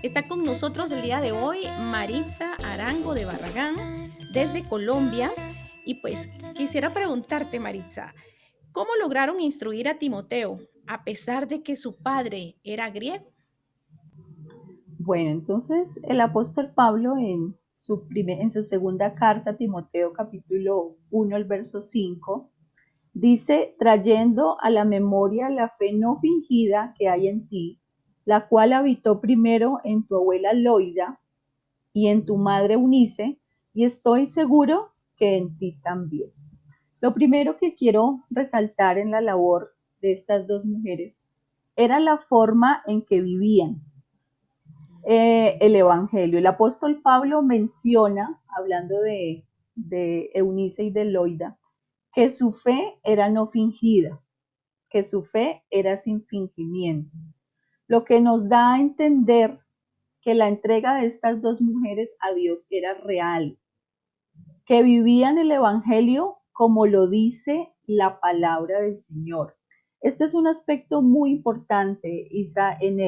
Está con nosotros el día de hoy Maritza Arango de Barragán, desde Colombia. Y pues quisiera preguntarte, Maritza, ¿cómo lograron instruir a Timoteo a pesar de que su padre era griego? Bueno, entonces el apóstol Pablo en su segunda carta a Timoteo, capítulo 1, el verso 5, dice, trayendo a la memoria la fe no fingida que hay en ti, la cual habitó primero en tu abuela Loida y en tu madre Unice, y estoy seguro que en ti también. Lo primero que quiero resaltar en la labor de estas dos mujeres era la forma en que vivían el Evangelio. El apóstol Pablo menciona, hablando de Eunice y de Loida, que su fe era no fingida, que su fe era sin fingimiento, lo que nos da a entender que la entrega de estas dos mujeres a Dios era real, que vivían el Evangelio como lo dice la palabra del Señor. Este es un aspecto muy importante, Isa, en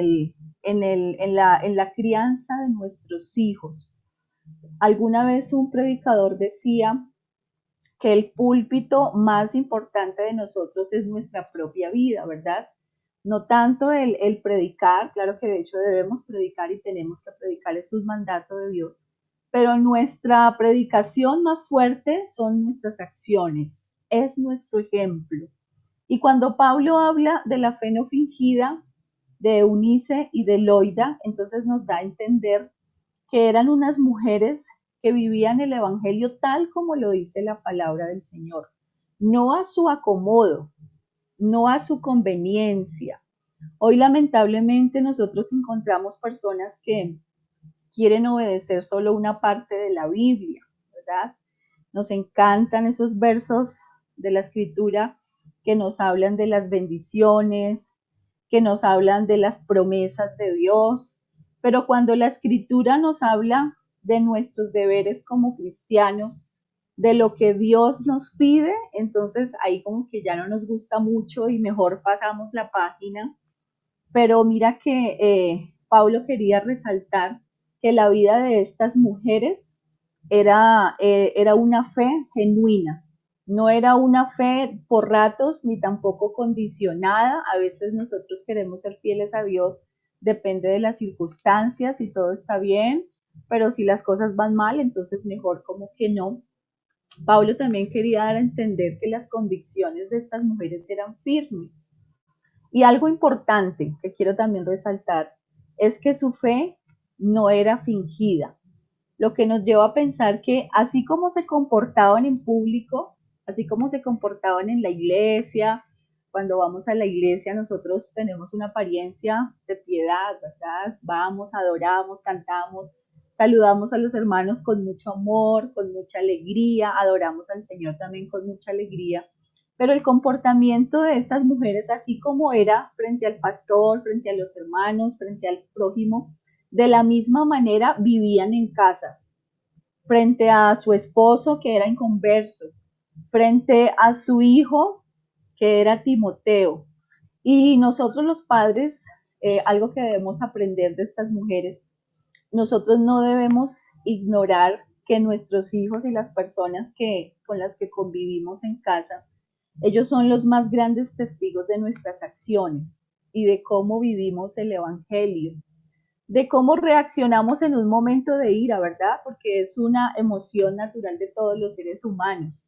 la crianza de nuestros hijos. Alguna vez un predicador decía que el púlpito más importante de nosotros es nuestra propia vida, ¿verdad? No tanto el predicar, claro que de hecho debemos predicar y tenemos que predicar, es un mandato de Dios, pero nuestra predicación más fuerte son nuestras acciones, es nuestro ejemplo. Y cuando Pablo habla de la fe no fingida, de Eunice y de Loida, entonces nos da a entender que eran unas mujeres que vivían el Evangelio tal como lo dice la palabra del Señor, no a su acomodo, no a su conveniencia. Hoy lamentablemente nosotros encontramos personas que quieren obedecer solo una parte de la Biblia, ¿verdad? Nos encantan esos versos de la escritura que nos hablan de las bendiciones, que nos hablan de las promesas de Dios, pero cuando la escritura nos habla de nuestros deberes como cristianos, de lo que Dios nos pide, entonces ahí como que ya no nos gusta mucho y mejor pasamos la página. Pero mira que Pablo quería resaltar que la vida de estas mujeres era una fe genuina, no era una fe por ratos ni tampoco condicionada. A veces nosotros queremos ser fieles a Dios, depende de las circunstancias y todo está bien, pero si las cosas van mal, entonces mejor como que no. Pablo también quería dar a entender que las convicciones de estas mujeres eran firmes. Y algo importante que quiero también resaltar es que su fe no era fingida, lo que nos lleva a pensar que así como se comportaban en público, así como se comportaban en la iglesia, cuando vamos a la iglesia nosotros tenemos una apariencia de piedad, ¿verdad? Vamos, adoramos, cantamos, saludamos a los hermanos con mucho amor, con mucha alegría, adoramos al Señor también con mucha alegría. Pero el comportamiento de estas mujeres, así como era frente al pastor, frente a los hermanos, frente al prójimo, de la misma manera vivían en casa, frente a su esposo que era inconverso, frente a su hijo que era Timoteo. Y nosotros los padres, algo que debemos aprender de estas mujeres, nosotros no debemos ignorar que nuestros hijos y las personas con las que convivimos en casa, ellos son los más grandes testigos de nuestras acciones y de cómo vivimos el Evangelio, de cómo reaccionamos en un momento de ira, ¿verdad? Porque es una emoción natural de todos los seres humanos.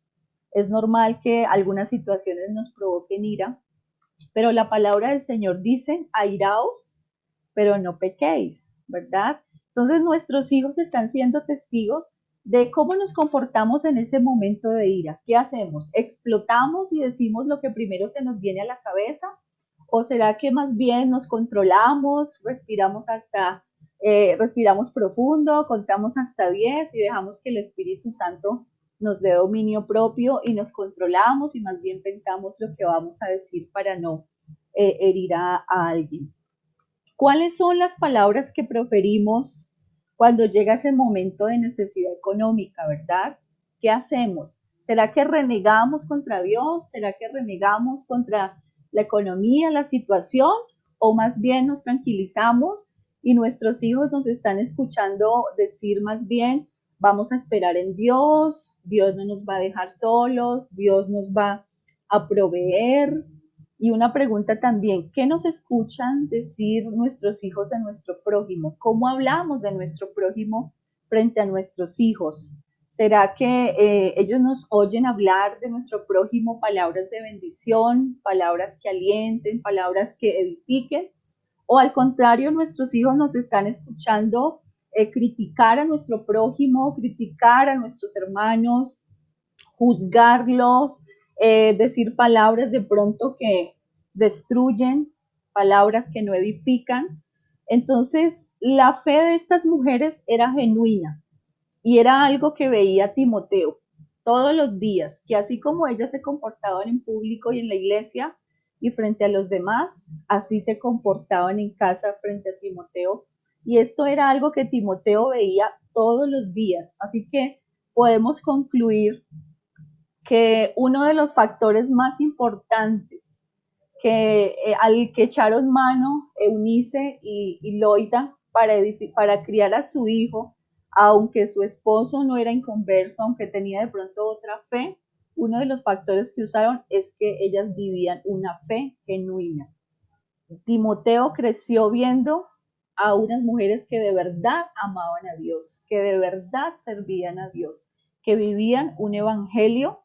Es normal que algunas situaciones nos provoquen ira, pero la palabra del Señor dice, airaos, pero no pequéis, ¿verdad? Entonces nuestros hijos están siendo testigos de cómo nos comportamos en ese momento de ira. ¿Qué hacemos? ¿Explotamos y decimos lo que primero se nos viene a la cabeza? ¿O será que más bien nos controlamos, respiramos profundo, contamos hasta 10 y dejamos que el Espíritu Santo nos dé dominio propio y nos controlamos y más bien pensamos lo que vamos a decir para no herir a alguien? ¿Cuáles son las palabras que proferimos cuando llega ese momento de necesidad económica, verdad? ¿Qué hacemos? ¿Será que renegamos contra Dios? ¿Será que renegamos contra la economía, la situación? ¿O más bien nos tranquilizamos y nuestros hijos nos están escuchando decir más bien, vamos a esperar en Dios, Dios no nos va a dejar solos, Dios nos va a proveer. Y una pregunta también, ¿qué nos escuchan decir nuestros hijos de nuestro prójimo? ¿Cómo hablamos de nuestro prójimo frente a nuestros hijos? ¿Será que ellos nos oyen hablar de nuestro prójimo palabras de bendición, palabras que alienten, palabras que edifiquen? ¿O al contrario, nuestros hijos nos están escuchando criticar a nuestro prójimo, criticar a nuestros hermanos, juzgarlos, decir palabras de pronto que destruyen, palabras que no edifican? Entonces, la fe de estas mujeres era genuina y era algo que veía Timoteo todos los días, que así como ellas se comportaban en público y en la iglesia y frente a los demás, así se comportaban en casa frente a Timoteo. Y esto era algo que Timoteo veía todos los días. Así que podemos concluir que uno de los factores más importantes al que echaron mano Eunice y Loida para criar a su hijo, aunque su esposo no era inconverso, aunque tenía de pronto otra fe, uno de los factores que usaron es que ellas vivían una fe genuina. Timoteo creció viendo a unas mujeres que de verdad amaban a Dios, que de verdad servían a Dios, que vivían un evangelio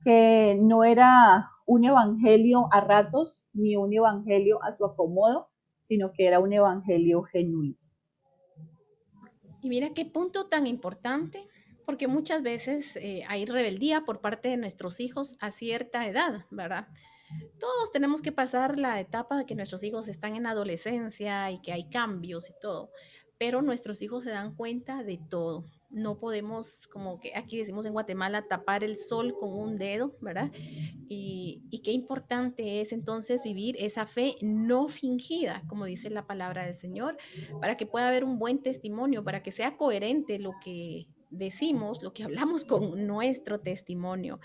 que no era un evangelio a ratos ni un evangelio a su acomodo, sino que era un evangelio genuino. Y mira qué punto tan importante, porque muchas veces hay rebeldía por parte de nuestros hijos a cierta edad, ¿verdad? Todos tenemos que pasar la etapa de que nuestros hijos están en adolescencia y que hay cambios y todo, pero nuestros hijos se dan cuenta de todo. No podemos, como que aquí decimos en Guatemala, tapar el sol con un dedo, ¿verdad? Y qué importante es entonces vivir esa fe no fingida, como dice la palabra del Señor, para que pueda haber un buen testimonio, para que sea coherente lo que decimos, lo que hablamos con nuestro testimonio.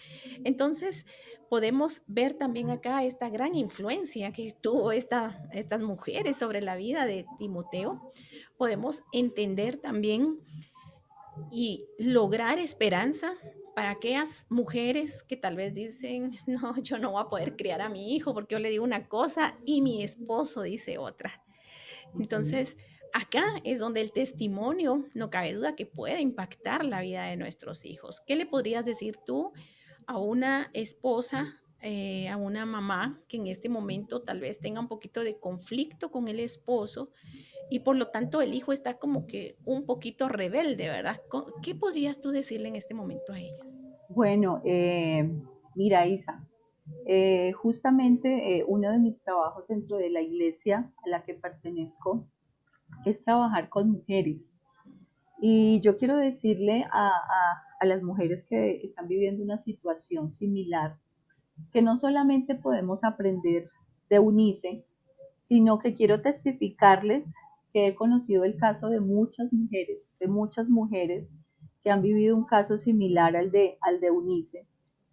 Entonces, podemos ver también acá esta gran influencia que tuvo estas mujeres sobre la vida de Timoteo. Podemos entender también y lograr esperanza para aquellas mujeres que tal vez dicen, no, yo no voy a poder criar a mi hijo porque yo le digo una cosa y mi esposo dice otra. Entonces, acá es donde el testimonio, no cabe duda que puede impactar la vida de nuestros hijos. ¿Qué le podrías decir tú a una esposa, a una mamá que en este momento tal vez tenga un poquito de conflicto con el esposo y por lo tanto el hijo está como que un poquito rebelde, ¿verdad? ¿Qué podrías tú decirle en este momento a ellas? Bueno, mira, Isa, justamente uno de mis trabajos dentro de la iglesia a la que pertenezco es trabajar con mujeres. Y yo quiero decirle a las mujeres que están viviendo una situación similar que no solamente podemos aprender de UNICE, sino que quiero testificarles que he conocido el caso de muchas mujeres que han vivido un caso similar al de UNICE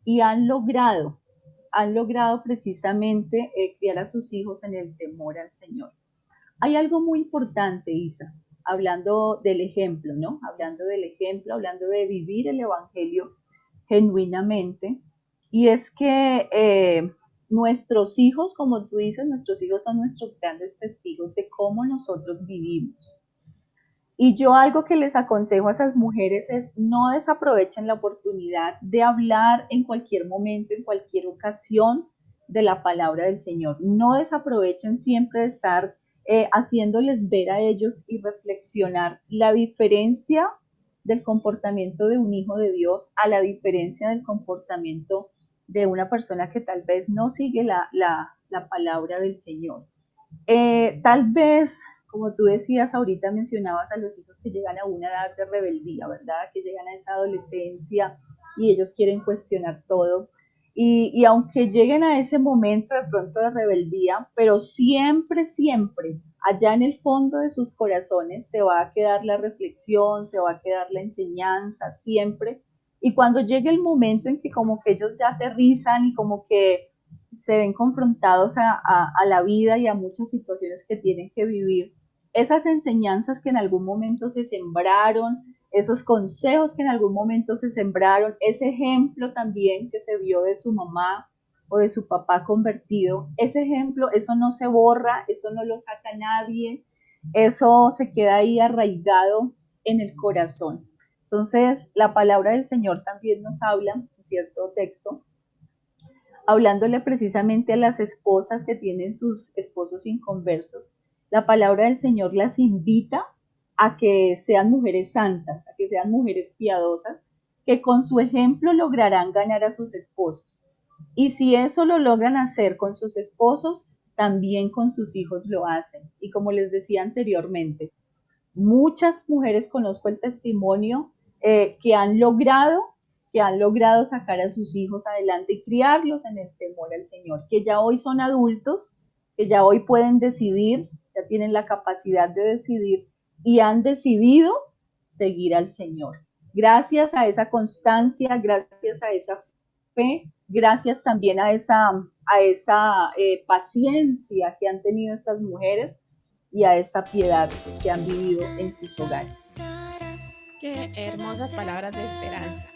y han logrado precisamente criar a sus hijos en el temor al Señor. Hay algo muy importante, Isa, hablando del ejemplo, ¿no? Hablando del ejemplo, hablando de vivir el Evangelio genuinamente, y es que nuestros hijos, como tú dices, nuestros hijos son nuestros grandes testigos de cómo nosotros vivimos. Y yo algo que les aconsejo a esas mujeres es no desaprovechen la oportunidad de hablar en cualquier momento, en cualquier ocasión de la palabra del Señor. No desaprovechen siempre de estar haciéndoles ver a ellos y reflexionar la diferencia del comportamiento de un hijo de Dios a la diferencia del comportamiento de una persona que tal vez no sigue la palabra del Señor. Tal vez, como tú decías ahorita, mencionabas a los hijos que llegan a una edad de rebeldía, ¿verdad? Que llegan a esa adolescencia y ellos quieren cuestionar todo. Y aunque lleguen a ese momento de pronto de rebeldía, pero siempre, siempre, allá en el fondo de sus corazones se va a quedar la reflexión, se va a quedar la enseñanza, siempre. Y cuando llegue el momento en que como que ellos ya aterrizan y como que se ven confrontados a la vida y a muchas situaciones que tienen que vivir, esas enseñanzas que en algún momento se sembraron, esos consejos que en algún momento se sembraron, ese ejemplo también que se vio de su mamá o de su papá convertido, ese ejemplo, eso no se borra, eso no lo saca nadie, eso se queda ahí arraigado en el corazón. Entonces, la palabra del Señor también nos habla, en cierto texto, hablándole precisamente a las esposas que tienen sus esposos inconversos, la palabra del Señor las invita a que sean mujeres santas, a que sean mujeres piadosas, que con su ejemplo lograrán ganar a sus esposos. Y si eso lo logran hacer con sus esposos, también con sus hijos lo hacen. Y como les decía anteriormente, muchas mujeres conozco el testimonio que han logrado sacar a sus hijos adelante y criarlos en el temor al Señor, que ya hoy son adultos, que ya hoy pueden decidir, ya tienen la capacidad de decidir y han decidido seguir al Señor. Gracias a esa constancia, gracias a esa fe, gracias también a esa paciencia que han tenido estas mujeres y a esta piedad que han vivido en sus hogares. Qué hermosas palabras de esperanza.